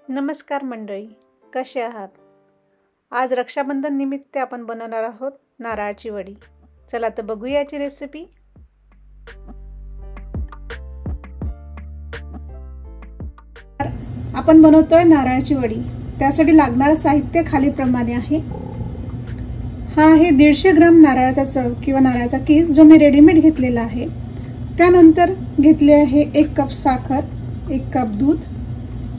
नमस्कार मंडळी, कसे आहात? आज रक्षाबंधन निमित्त आपण बनवणार आहोत नारळाची वडी. चला तर बघूया याची रेसिपी. आपण बनवतोय नारळाची वडी. त्यासाठी लागणारे साहित्य खालीलप्रमाणे आहे. हा आहे 150 ग्राम नारळाचा चव किंवा नारळाचा कीस जो मी रेडीमेड घेतलेला आहे. त्यानंतर घेतले आहे 1 कप साखर, 1 कप दूध,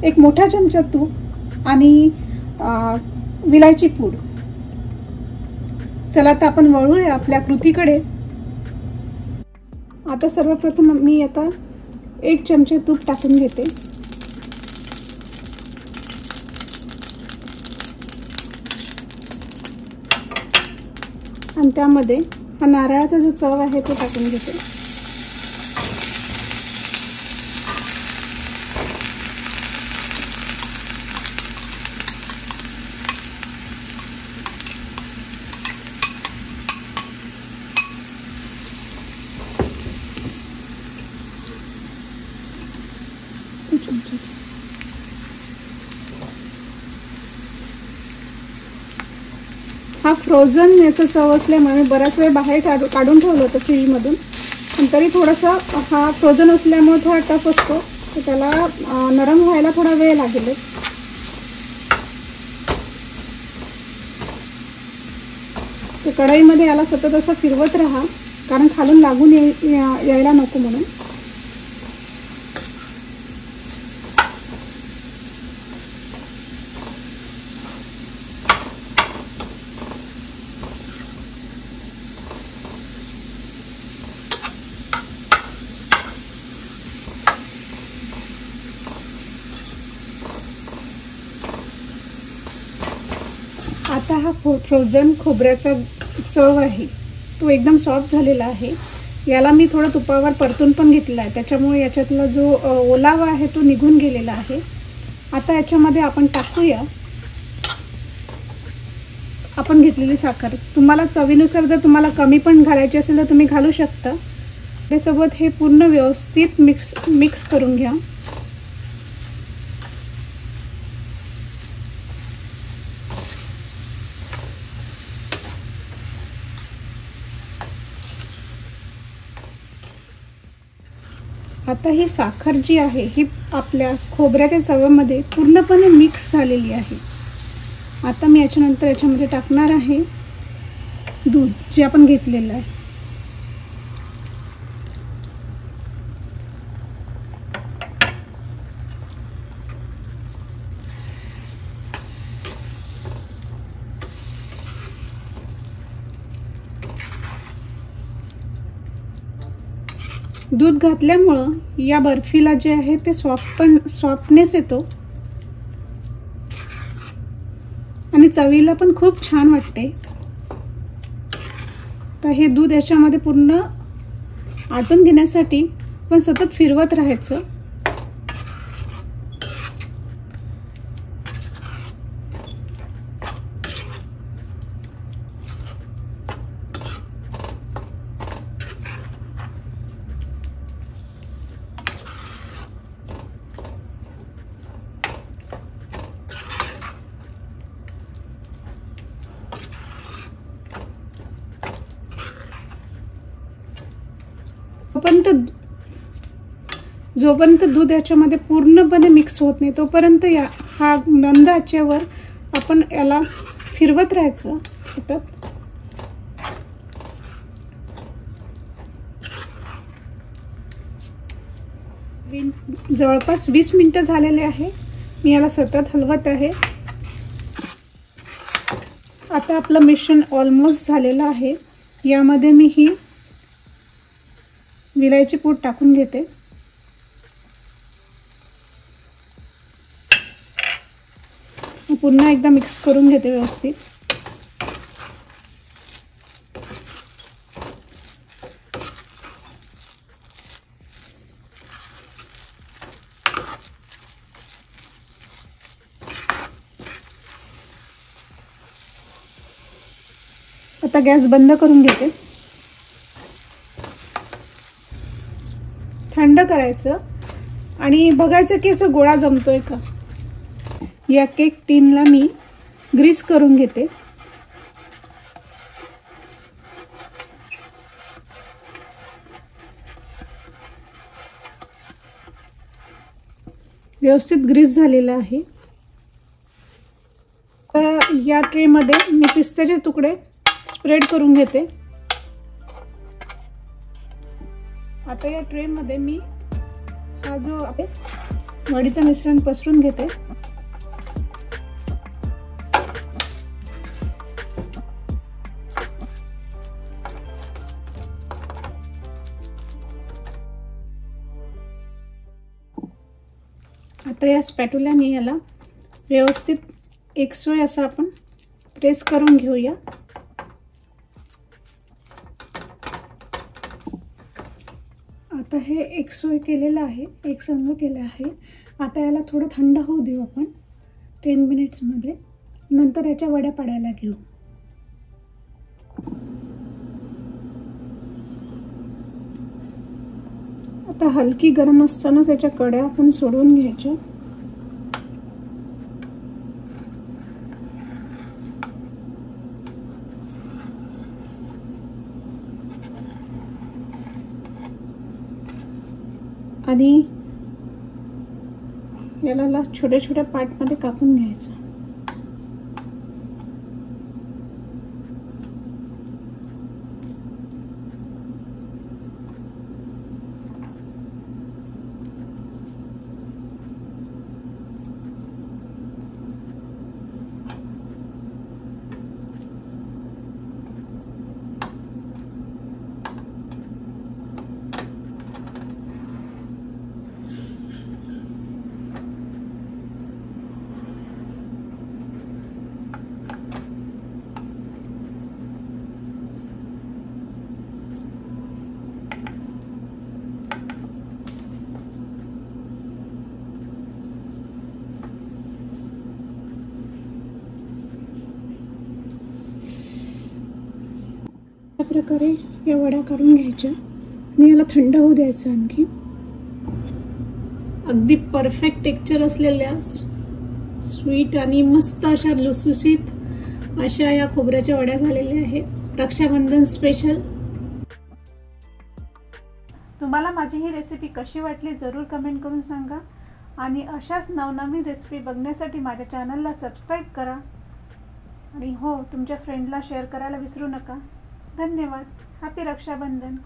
1 मोठा चमचा तूप आणि विलायची पूड. चला तर आपण वळूया आपल्या कृतीकडे. आता सर्वप्रथम मी 1 चमचा तूप टाकून घेते. आणि त्यामध्ये हा नारळाचा जो चव आहे तो टाकून घेते. हा फ्रोझन याचा चव असल्यामुळे बराच वेळ बाहेर काढून ठेवलं होतं फ्रीजमधून, पण तरी थोडासा हा फ्रोझन असल्यामुळे थोडा टफ असतो, तर त्याला नरम व्हायला थोडा वेळ लागेल. तर कढईमध्ये याला सतत असं फिरवत राहा, कारण खालून लागून यायला नको म्हणून. आता हा फ्रोझन खोबऱ्याचा चव आहे तो एकदम सॉफ्ट झालेला आहे. याला मी थोडं तुपावर परतून पण घेतला आहे, त्याच्यामुळे याच्यातला जो ओलावा आहे तो निघून गेलेला आहे. आता याच्यामध्ये आपण टाकूया आपण घेतलेली साखर. तुम्हाला चवीनुसार जर तुम्हाला कमी पण घालायची असेल तर तुम्ही घालू शकता. त्यासोबत हे पूर्ण व्यवस्थित मिक्स करून घ्या. आता ही साखर जी आहे ही आपल्या खोबऱ्याच्या चवीमध्ये पूर्णपणे मिक्स झालेली आहे. आता मी याच्यानंतर याच्यामध्ये टाकणार आहे दूध जे आपण घेतलेलं आहे. दूध घातल्यामुळं या बर्फीला जे आहे ते सॉफ्टनेस येतो आणि चवीला पण खूप छान वाटते. तर हे दूध याच्यामध्ये पूर्ण आटून घेण्यासाठी पण सतत फिरवत राहायचं. जोपर्यंत दूध याच्यामध्ये पूर्णपणे मिक्स होत नाही तोपर्यंत हा मंद आचेवर आपण याला फिरवत राहायचं सतत. जवळपास 20 मिनिटं झालेले आहे. मी याला सतत हलवत आहे. आता आपलं मिश्रण ऑलमोस्ट झालेलं आहे. यामध्ये मी ही विलायची पूड टाकून घेते. पुन्हा एकदा मिक्स करून घेते व्यवस्थित. आता गॅस बंद करून घेते. थंड करायचं आणि बघायचं की याचा गोळा जमतोय का. या केक टिनला मी ग्रीस करून घेते. व्यवस्थित ग्रीस झालेला आहे. या ट्रे मध्ये मी पिस्त्याचे तुकडे स्प्रेड करून घेते. आता या ट्रे मध्ये मी हा जो वडीचं मिश्रण पसरून घेते. आता या स्पॅटुलाने याला व्यवस्थित एकसोय असं आपण प्रेस करून घेऊया. आता हे एकसोय केलेलं आहे, एकसंग केलं आहे. आता याला थोडं थंड होऊ देऊ आपण 10 मिनिट्समध्ये. नंतर याच्या वड्या पाडायला घेऊ. आता हलकी गरम असताना त्याच्या कड्या आपण सोडून घ्यायच्या. आणि याला छोट्या छोट्या पार्टमध्ये कापून घ्यायचं. अशा प्रकारे या वड्या काढून घ्यायच्या आणि याला थंड होऊ द्यायचं. आणखी अगदी परफेक्ट टेक्स्चर असलेल्या स्वीट आणि मस्त अशा लुसलुसीत अशा या खोबऱ्याच्या वड्या झालेल्या आहेत, रक्षाबंधन स्पेशल. तुम्हाला माझी ही रेसिपी कशी वाटली जरूर कमेंट करून सांगा. आणि अशाच नवनवीन रेसिपी बघण्यासाठी माझ्या चॅनलला सबस्क्राईब करा. आणि हो, तुमच्या फ्रेंडला शेअर करायला विसरू नका. धन्यवाद. हॅपी रक्षाबंधन.